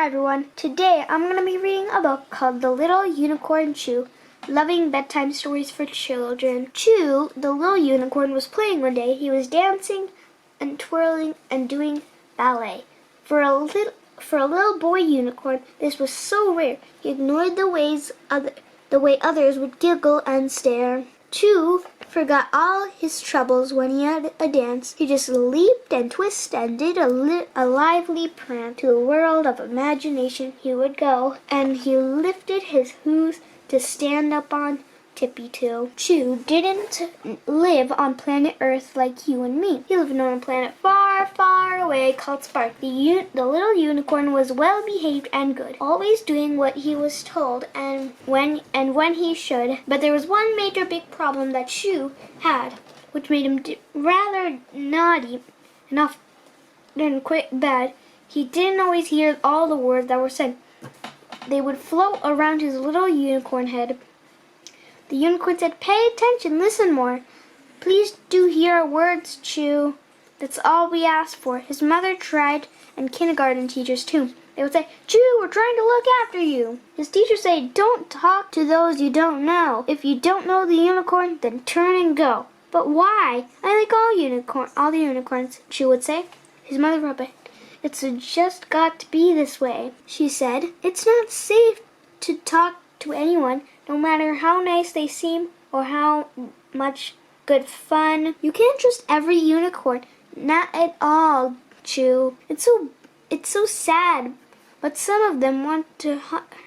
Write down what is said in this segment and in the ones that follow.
everyone. Today I'm going to be reading a book called The Little Unicorn Chu, Loving Bedtime Stories for Children. Chu, the little unicorn, was playing one day. He was dancing and twirling and doing ballet. For a little boy unicorn, this was so rare. He ignored the way others would giggle and stare. Chu forgot all his troubles when he had a dance. He just leaped and twisted and did a lively prance. To the world of imagination he would go, and he lifted his hooves to stand up on tippy-toe. Chu didn't live on planet Earth like you and me. He lived on a planet far, far away called Spark. The little unicorn was well behaved and good, always doing what he was told and when he should. But there was one major big problem that Chu had, which made him rather naughty and often quite bad. He didn't always hear all the words that were said. They would float around his little unicorn head. The unicorn said, "Pay attention, listen more. Please do hear our words, Chu. That's all we ask for." His mother tried, and kindergarten teachers too. They would say, "Chu, we're trying to look after you." His teachers say, "Don't talk to those you don't know. If you don't know the unicorn, then turn and go." "But why? I like all the unicorns," Chu would say. His mother replied, "It's just got to be this way," she said. "It's not safe to talk to anyone, no matter how nice they seem or how much good fun. You can't trust every unicorn. Not at all, Chu. It's so sad, but some of them want to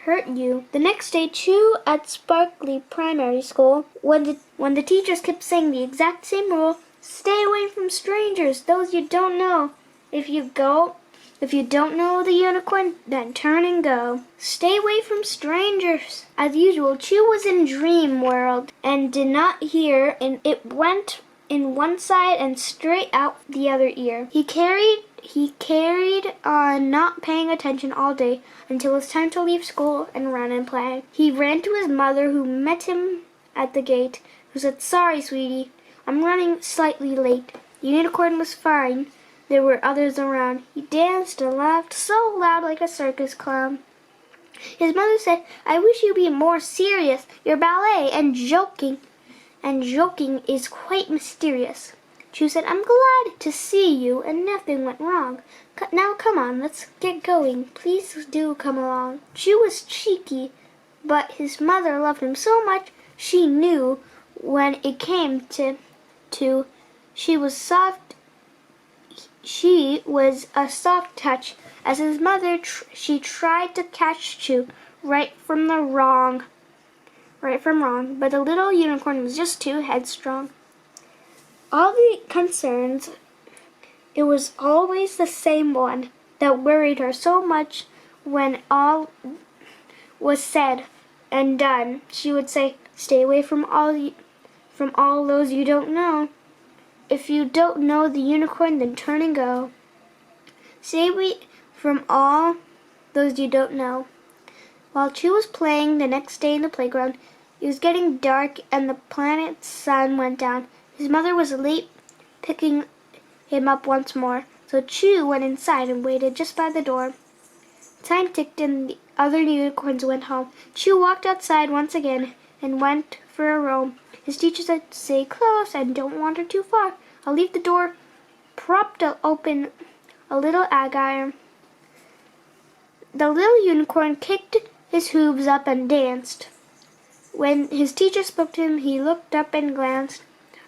hurt you." The next day, Chu at Sparkly Primary School, when the teachers kept saying the exact same rule, "Stay away from strangers, those you don't know. If you don't know the unicorn, then turn and go. Stay away from strangers." As usual, Chu was in dream world and did not hear, and it went in one side and straight out the other ear. He carried on not paying attention all day until it was time to leave school and run and play. He ran to his mother, who met him at the gate, who said, "Sorry, sweetie, I'm running slightly late." The unicorn was fine. There were others around. He danced and laughed so loud like a circus clown. His mother said, "I wish you'd be more serious. Your ballet and joking is quite mysterious." Chu said, "I'm glad to see you and nothing went wrong. Now come on, let's get going. Please do come along." Chu was cheeky, but his mother loved him so much she knew when it came to she was a soft touch. As his mother, she tried to catch Chu right from wrong, but the little unicorn was just too headstrong. All the concerns, it was always the same one that worried her so much. When all was said and done, she would say, "Stay away from all those you don't know. If you don't know the unicorn, then turn and go. Stay away from all those you don't know." While Chu was playing the next day in the playground, it was getting dark and the planet's sun went down. His mother was late picking him up once more, so Chu went inside and waited just by the door. Time ticked and the other unicorns went home. Chu walked outside once again and went for a roam. His teacher said, "Stay close and don't wander too far. I'll leave the door propped open a little agar." The little unicorn kicked his hooves up and danced. When his teacher spoke to him, he looked up and glanced.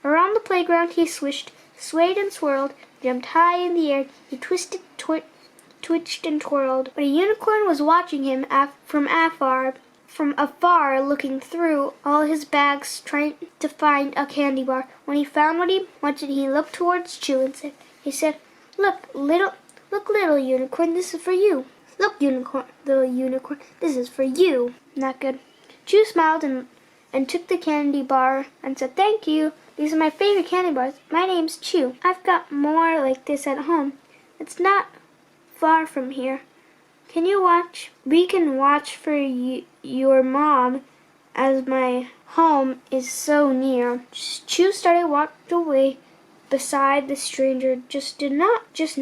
Around the playground he swished, swayed and swirled, jumped high in the air. He twisted, twitched and twirled. But a unicorn was watching him from afar, looking through all his bags, trying to find a candy bar. When he found what he wanted, he looked towards Chu and said, Look, little unicorn, this is for you. Look, little unicorn, this is for you." Not good. Chu smiled and took the candy bar and said, "Thank you. These are my favorite candy bars. My name's Chu. I've got more like this at home. It's not far from here. We can watch for your mom, as my home is so near." Chu walked away beside the stranger, just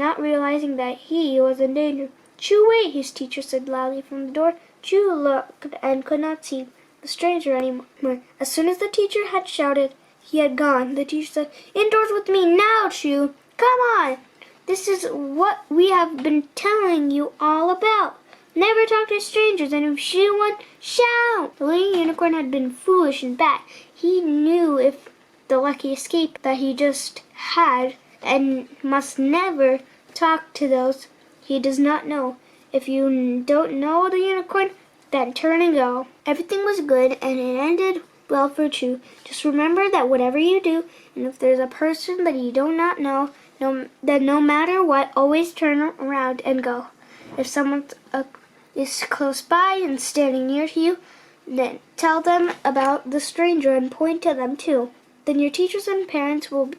not realizing that he was in danger. Chu, wait, his teacher said loudly from the door. Chu looked and could not see the stranger anymore. As soon as the teacher had shouted, he had gone. The teacher said, indoors with me now, Chu. Come on. This is what we have been telling you all about. Never talk to strangers, and if you see one, shout. The little unicorn had been foolish and bad. He knew if the lucky escape that he just had, and must never talk to those he does not know. If you don't know the unicorn, then turn and go. Everything was good, and it ended well for Chu. Just remember that whatever you do, and if there's a person that you do not know, then no matter what, always turn around and go. If someone is close by and standing near to you, then tell them about the stranger and point to them too. Then your teachers and parents will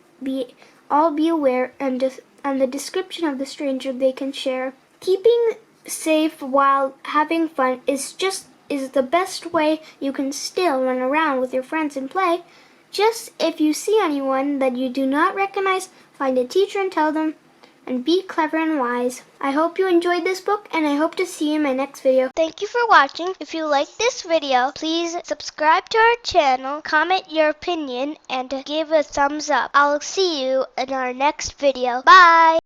all be aware, and the description of the stranger they can share. Keeping safe while having fun is the best way you can still run around with your friends and play. Just if you see anyone that you do not recognize, find a teacher and tell them, and be clever and wise. I hope you enjoyed this book, and I hope to see you in my next video. Thank you for watching. If you like this video, please subscribe to our channel, comment your opinion, and give a thumbs up. I'll see you in our next video. Bye!